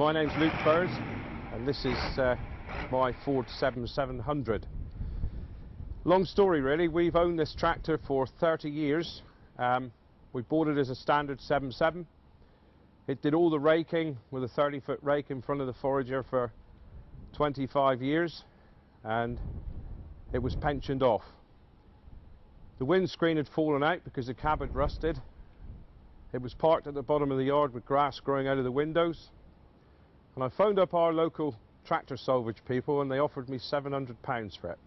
My name's Furse, and this is my Ford 7700. Long story really. We've owned this tractor for 30 years. We bought it as a standard 7.7. It did all the raking with a 30-foot rake in front of the forager for 25 years, and it was pensioned off. The windscreen had fallen out because the cab had rusted. It was parked at the bottom of the yard with grass growing out of the windows, and I phoned up our local tractor salvage people and they offered me £700 for it,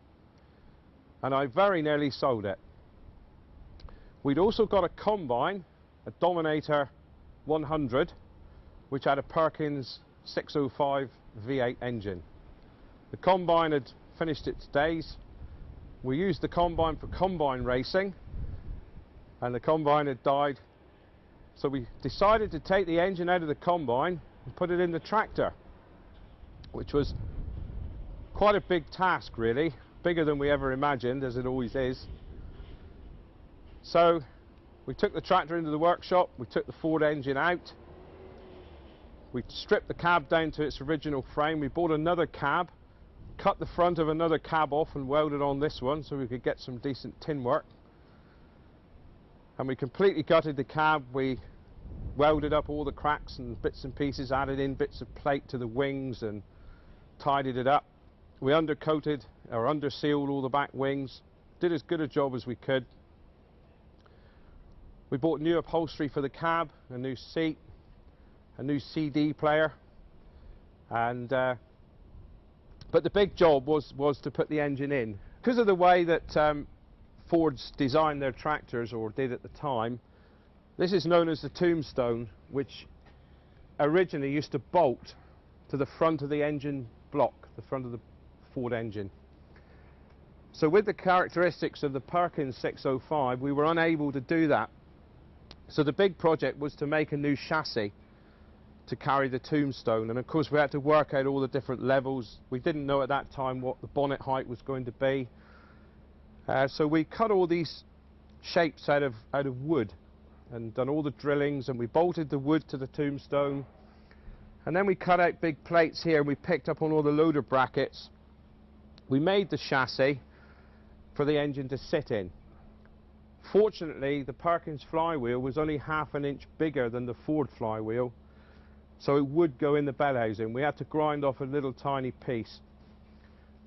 and I very nearly sold it. We'd also got a combine, a Dominator 100, which had a Perkins 605 V8 engine. The combine had finished its days. We used the combine for combine racing, and the combine had died, so we decided to take the engine out of the combine and put it in the tractor, which was quite a big task really, bigger than we ever imagined, as it always is. So we took the tractor into the workshop, we took the Ford engine out, we stripped the cab down to its original frame, we bought another cab, cut the front of another cab off and welded on this one so we could get some decent tin work, and we completely gutted the cab. We welded up all the cracks and bits and pieces, added in bits of plate to the wings and tidied it up. We undercoated or undersealed all the back wings, did as good a job as we could. We bought new upholstery for the cab, a new seat, a new CD player, and but the big job was to put the engine in. Because of the way that Fords designed their tractors, or did at the time, this is known as the tombstone, which originally used to bolt to the front of the engine block, the front of the Ford engine. So with the characteristics of the Perkins 605, we were unable to do that. So the big project was to make a new chassis to carry the tombstone, and of course we had to work out all the different levels. We didn't know at that time what the bonnet height was going to be, so we cut all these shapes out of wood and done all the drillings, and we bolted the wood to the tombstone, and then we cut out big plates here and we picked up on all the loader brackets. We made the chassis for the engine to sit in. Fortunately, the Perkins flywheel was only ½ an inch bigger than the Ford flywheel, so it would go in the bell housing. We had to grind off a little tiny piece.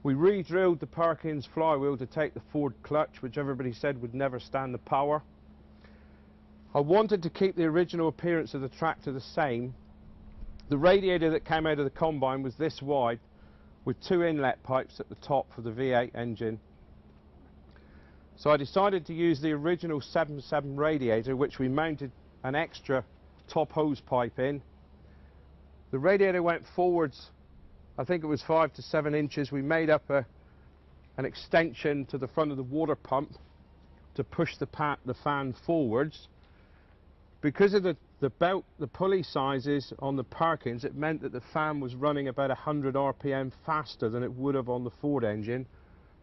We re-drilled the Perkins flywheel to take the Ford clutch, which everybody said would never stand the power. I wanted to keep the original appearance of the tractor the same. The radiator that came out of the combine was this wide, with 2 inlet pipes at the top for the V8 engine. So I decided to use the original 7.7 radiator, which we mounted an extra top hose pipe in. The radiator went forwards, I think it was 5 to 7 inches. We made up an extension to the front of the water pump to push the fan forwards. Because of the pulley sizes on the Perkins, it meant that the fan was running about 100 RPM faster than it would have on the Ford engine.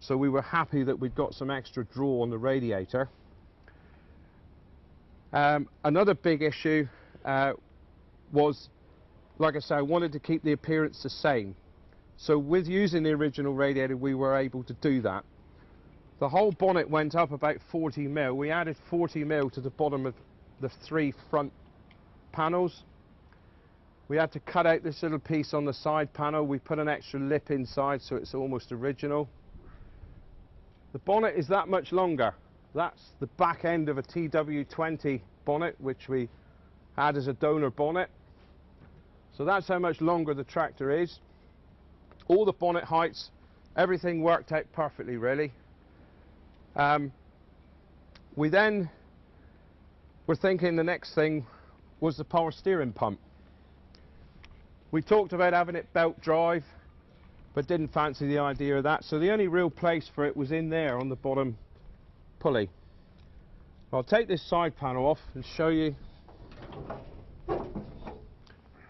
So we were happy that we'd got some extra draw on the radiator. Another big issue was, like I said, I wanted to keep the appearance the same. So with using the original radiator, we were able to do that. The whole bonnet went up about 40 mil. We added 40 mil to the bottom of the 3 front panels. We had to cut out this little piece on the side panel. We put an extra lip inside so it's almost original. The bonnet is that much longer. That's the back end of a TW20 bonnet, which we had as a donor bonnet. So that's how much longer the tractor is. All the bonnet heights, everything worked out perfectly really. We then were thinking the next thing was the power steering pump. We talked about having it belt drive, but didn't fancy the idea of that, so the only real place for it was in there on the bottom pulley. I'll take this side panel off and show you.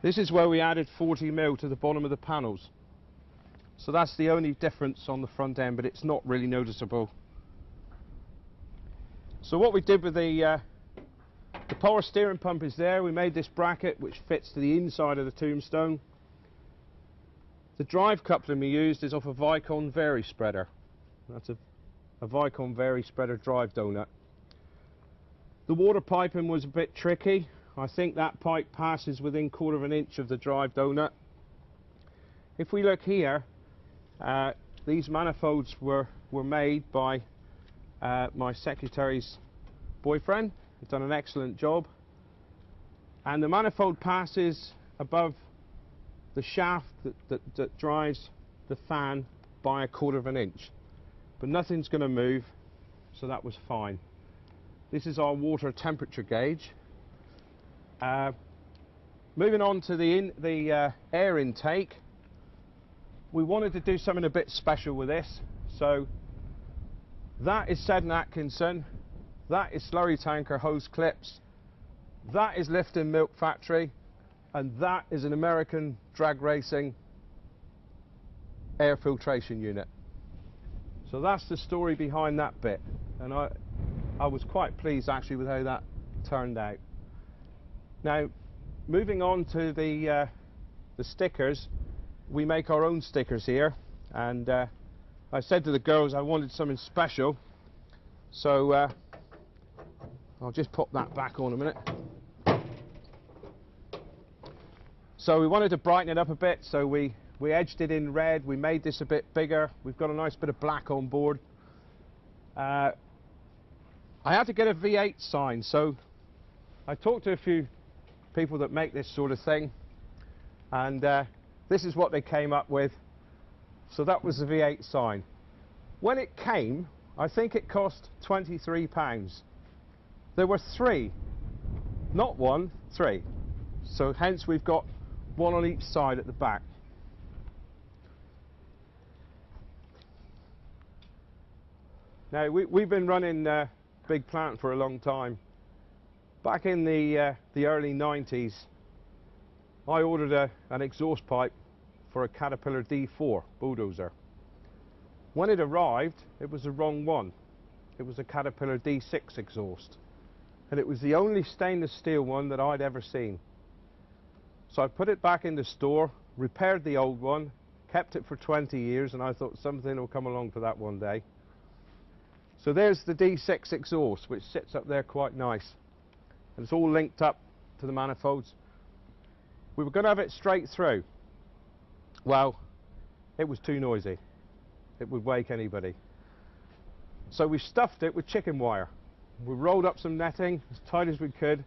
This is where we added 40 mil to the bottom of the panels. So that's the only difference on the front end, but it's not really noticeable. So what we did with the power steering pump is there. We made this bracket which fits to the inside of the tombstone. The drive coupling we used is off a Vicon Vari spreader. That's a Vicon Vari spreader drive donut. The water piping was a bit tricky. I think that pipe passes within 1/4 of an inch of the drive donut. If we look here, these manifolds were made by my secretary's boyfriend. He's done an excellent job. And the manifold passes above the shaft that drives the fan by 1/4 of an inch. But nothing's going to move, so that was fine. This is our water temperature gauge. Moving on to the air intake, we wanted to do something a bit special with this. So that is Seddon Atkinson, that is slurry tanker hose clips, that is Lifton Milk Factory, and that is an American drag racing air filtration unit. So that's the story behind that bit, and I was quite pleased actually with how that turned out. Now, moving on to the stickers, we make our own stickers here, and I said to the girls I wanted something special, so I'll just pop that back on a minute. So we wanted to brighten it up a bit, so we edged it in red, we made this a bit bigger, we've got a nice bit of black on board. I had to get a V8 sign, so I talked to a few people that make this sort of thing, and this is what they came up with. So that was the V8 sign. When it came, I think it cost £23. There were 3, not 1, 3. So hence we've got one on each side at the back. Now we've been running Big Plant for a long time. Back in the early 90s, I ordered an exhaust pipe for a Caterpillar D4 bulldozer. When it arrived, it was the wrong one. It was a Caterpillar D6 exhaust, and it was the only stainless steel one that I'd ever seen. So I put it back in the store, repaired the old one, kept it for 20 years, and I thought something will come along for that one day. So there's the D6 exhaust, which sits up there quite nice, and it's all linked up to the manifolds. We were going to have it straight through. Well, it was too noisy. It would wake anybody. So we stuffed it with chicken wire. We rolled up some netting as tight as we could,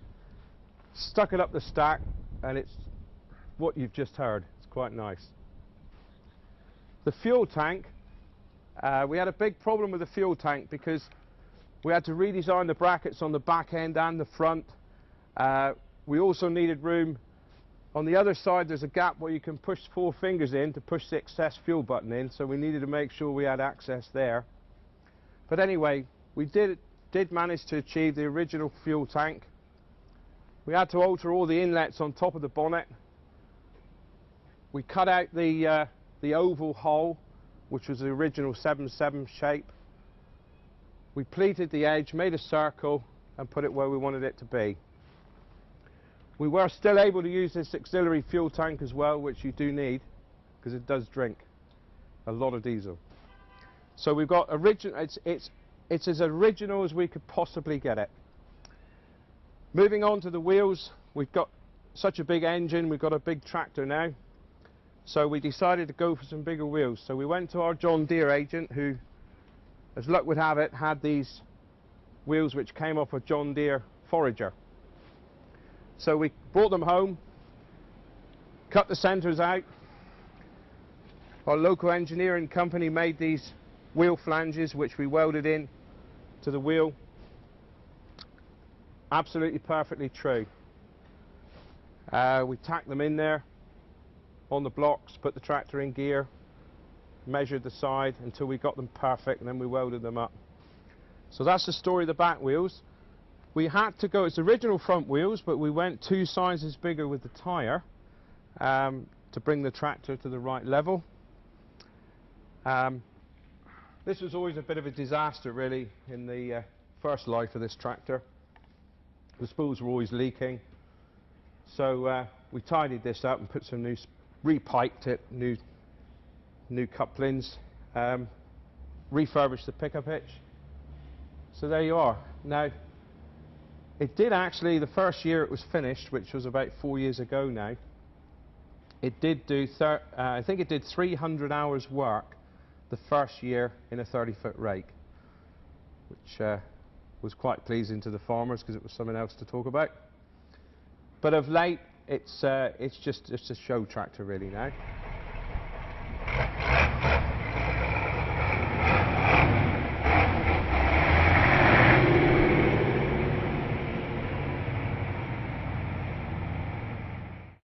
stuck it up the stack, and it's what you've just heard. It's quite nice. The fuel tank, we had a big problem with the fuel tank because we had to redesign the brackets on the back end and the front. We also needed room on the other side. There's a gap where you can push 4 fingers in to push the excess fuel button in, so we needed to make sure we had access there. But anyway, we did manage to achieve the original fuel tank. We had to alter all the inlets on top of the bonnet. We cut out the oval hole, which was the original 7/7 shape. We pleated the edge, made a circle, and put it where we wanted it to be. We were still able to use this auxiliary fuel tank as well, which you do need, because it does drink a lot of diesel. So we've got it's as original as we could possibly get it. Moving on to the wheels, we've got such a big engine, we've got a big tractor now, so we decided to go for some bigger wheels. So we went to our John Deere agent, who, as luck would have it, had these wheels which came off a John Deere Forager. So we brought them home, cut the centres out. Our local engineering company made these wheel flanges, which we welded in to the wheel. Absolutely perfectly true. We tacked them in there on the blocks, put the tractor in gear, measured the side until we got them perfect, and then we welded them up. So that's the story of the back wheels. We had to go, it's original front wheels, but we went 2 sizes bigger with the tyre to bring the tractor to the right level. This was always a bit of a disaster really in the first life of this tractor. The spools were always leaking, so we tidied this up and put some new, repiped it, new new couplings, refurbished the pickup hitch. So there you are. Now, it did actually, the first year it was finished, which was about 4 years ago now, it did do, I think it did 300 hours work the first year in a 30-foot rake, which was quite pleasing to the farmers because it was something else to talk about. But of late, it's just a show tractor really now.